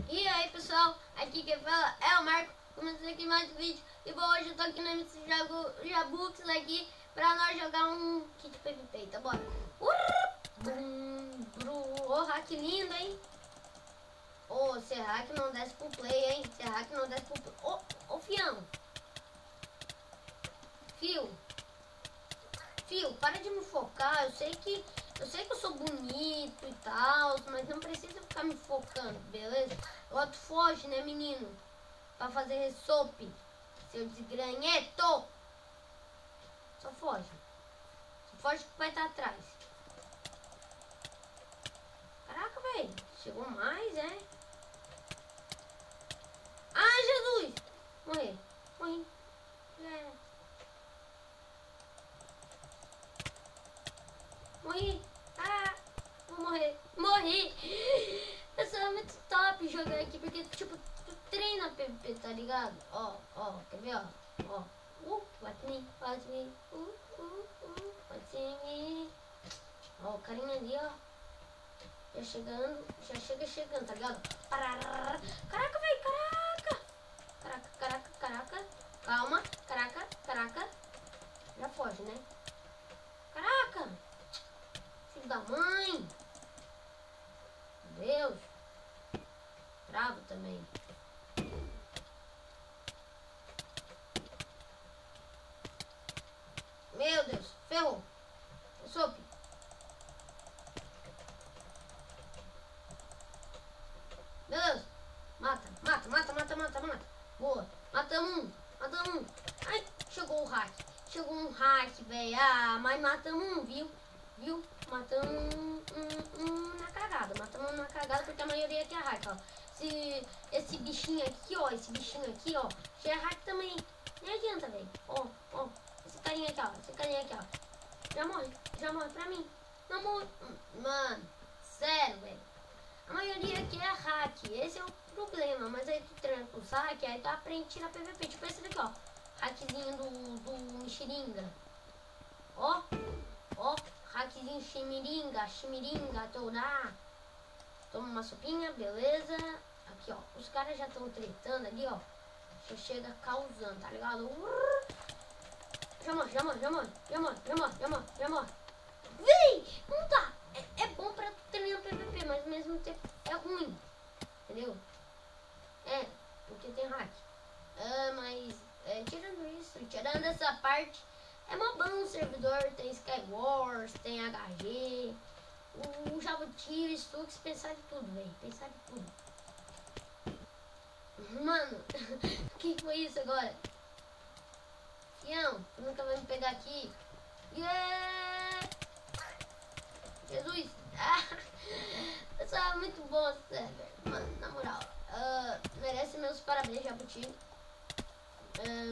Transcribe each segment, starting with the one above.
E aí pessoal, aqui quem fala é o Marco, começando aqui mais um vídeo. E bom, hoje eu tô aqui no MC Jabux aqui pra nós jogar um kit PVP, tá bora? Ô, hack lindo, hein? Ô, se hack não desce pro play, hein? Se hack não desce pro play. Ô, fião. Fio, para de me focar. Eu sei que eu sou bonito e tal, mas não precisa ficar me focando, beleza? O outro foge, né, menino? Pra fazer ressope. Seu desgranheto. Só foge. Só foge que vai estar atrás. Caraca, velho. Chegou mais, é? Ah, Jesus! Morri. É. Morri. Ah, vou morrer. Morri. Pessoal, é muito top jogar aqui, porque, tipo, tu treina PVP, tá ligado? Ó, quer ver, ó? Watch me. Watch me. Ó, o carinha ali, ó. Já chega, tá ligado? Caraca, velho, caraca. Calma, caraca. Já foge, né? Caraca. Filho da mãe. Meu Deus. Bravo também. Meu Deus. Ferrou. Sope. Beleza. Mata. Boa. Matamos um. Ai, chegou o hack. Chegou um hack, velho. Ah, mas matamos um, viu? Matamos um na cagada. Matamos um na cagada porque a maioria aqui é hack, ó. Esse bichinho aqui, ó. Já é hack também. Nem adianta, velho. Ó. Esse carinha aqui, ó. Já morre pra mim. Não morre. Mano, sério, velho. A maioria aqui é hack. Esse é o problema. Mas aí tu treina com os hack, aí tu aprende a tirar PVP. Tipo esse daqui, ó. Hackzinho do Mixiringa. Ó. Hackzinho chimiringa, torá. Toma uma sopinha, beleza. Aqui, ó. Os caras já estão tretando ali, ó. Já chega causando, tá ligado? Já morre. Vem! Não dá! É bom pra tu treinar PVP, mas ao mesmo tempo é ruim. Entendeu? É, porque tem hack. Mas tirando essa parte, é mó bom o servidor. Tem Skywars, tem HG, o Jabuti, o Stux, pensar de tudo, velho. Mano, o que foi isso agora? Fião, tu nunca vai me pegar aqui. Yeah! Jesus! Pessoal, é muito bom, sério. Mano, na moral, merece meus parabéns, Jabuti.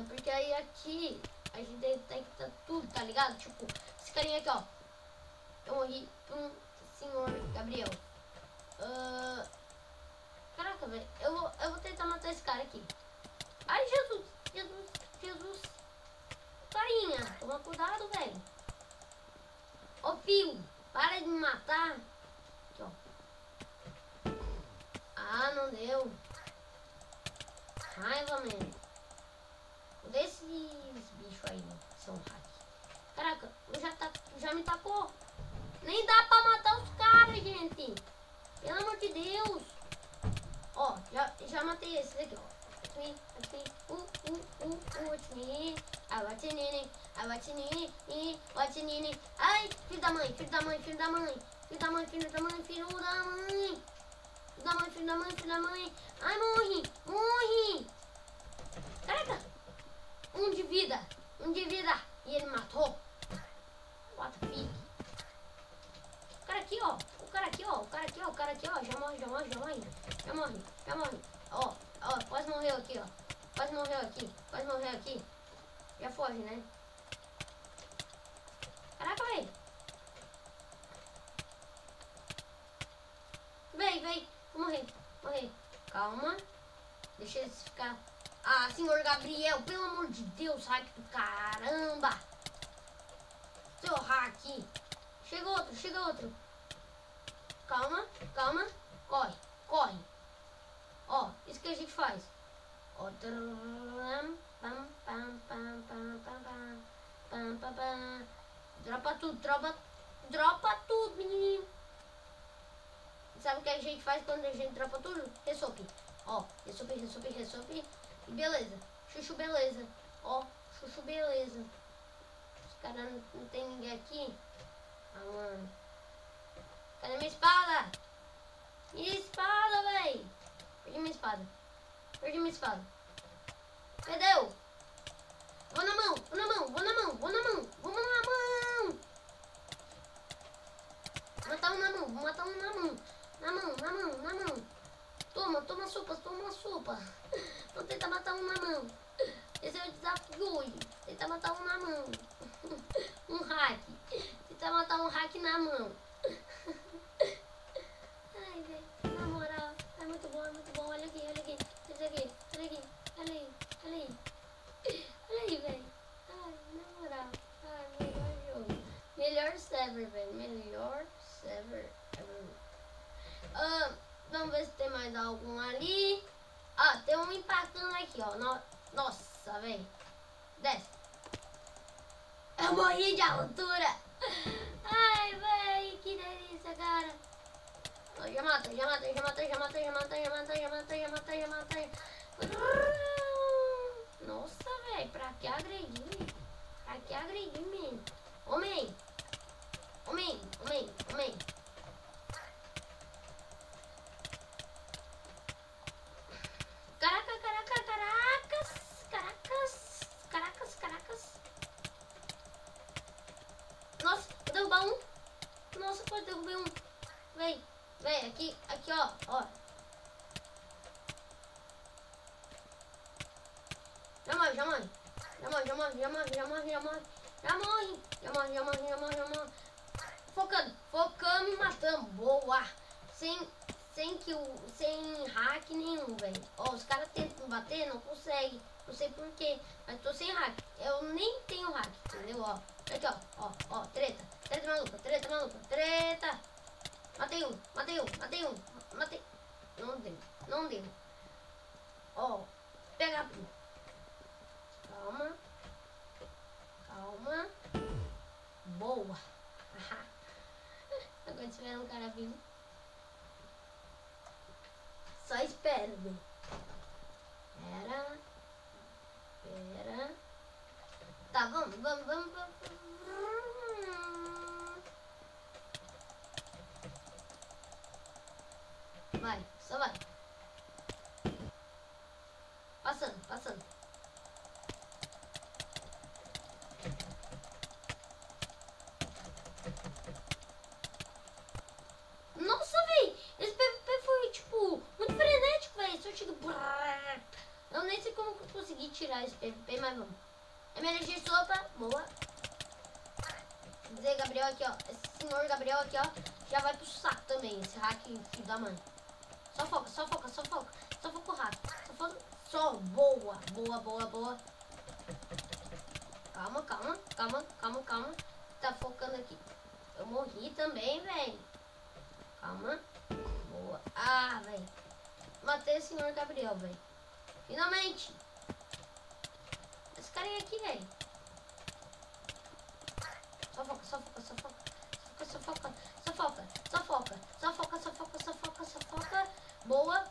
Porque aí aqui a gente tem que estar tudo, tá ligado? Tipo, esse carinha aqui, ó. Eu morri pro senhor Gabriel. Caraca, velho. Eu vou tentar matar esse cara aqui. Ai, Jesus. Carinha, toma cuidado, velho. Ô, fio, para de me matar. Aqui, ó. Ah, não deu. Raiva, mano. Desses bichos aí, são hack. Caraca, já me tacou. Nem dá pra matar os caras, gente. Pelo amor de Deus. Ó, já matei esse daqui, ó. Watch me. Ai, filho da mãe. Ai, morri. Caraca. Um de vida. E ele matou. What the fuck? O cara aqui, ó. Já morre. Ó, quase morreu aqui, ó. Quase morreu aqui. Já foge, né? Caraca, velho. Vem. Vou morrer. Calma. Deixa eles ficar. Ah, senhor Gabriel, pelo amor de Deus, hack do caramba. Seu hack. Chega outro. Calma. Corre. gente faz? Ó, pam, pam, pam, pam, pam, pam, pam, pam, pam. Dropa tudo, dropa tudo, menino. Sabe o que a gente faz quando a gente dropa tudo? Ressope. Ó, ressope. E beleza. Chuchu, beleza. Ó, chuchu, beleza. Os caras não tem ninguém aqui. Ah, mano. Cadê minha espada? Minha espada, véi. Perdi minha espada. Perdeu. Vou na mão. Matar um na mão. Na mão. Toma sopa. Vamos tentar matar um na mão. Esse é o desafio hoje. Tentar matar um na mão. Um hack. Tentar matar um hack na mão. Ai, velho. Na moral. É muito bom. Olha aqui. Olha aí, velho. Ai, na moral. Ai, melhor jogo. Melhor server, velho. Melhor server ever. Vamos ver se tem mais algum ali. Ah, tem um impactando aqui, ó. Nossa, velho. Desce. Eu morri de altura. Ai, velho. Que delícia, cara. Já mata. Nossa, velho. Pra que agredir? Menino? Homem. Caracas. Nossa, vou derrubar um. Nossa, pode derrubar um. Vem, aqui, ó. Já morre. Focamos e matamos. Boa. Sem hack nenhum, velho. Ó, os caras tentam bater, não conseguem. Não sei porquê, mas tô sem hack. Eu nem tenho hack, entendeu? Ó, aqui, ó. Treta maluca. Matei um. Não deu. Ó, pega a pula. Calma. Boa. Agora tiver um cara vivo. Só espera, velho. Pera. Tá, vamos. Vai, só vai. Passando. Nossa, véi. Esse PVP foi, tipo, muito frenético, véi. Só chega... Eu nem sei como eu consegui tirar esse PVP, mas vamos. Energia de sopa, boa. Zé Gabriel aqui, ó. Esse senhor Gabriel aqui, ó. Já vai pro saco também, esse hack filho da mãe. Só foca o hack. Boa. Calma. Tá focando aqui. Eu morri também, velho. Calma. Boa. Ah, velho. Matei o senhor Gabriel, velho. Finalmente. Esse carinha aqui, velho. Só foca. Boa.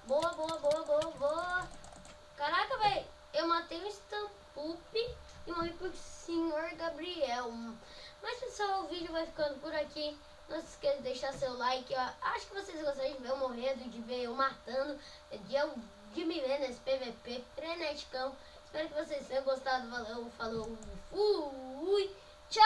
Caraca, velho. Eu matei o Stampup e morri pro senhor Gabriel. Mas, pessoal, o vídeo vai ficando por aqui. Não se esqueça de deixar seu like. Ó. Acho que vocês gostariam de ver eu morrendo, de ver eu matando, de me ver nesse PVP freneticão. Espero que vocês tenham gostado. Valeu, falou, fui, tchau!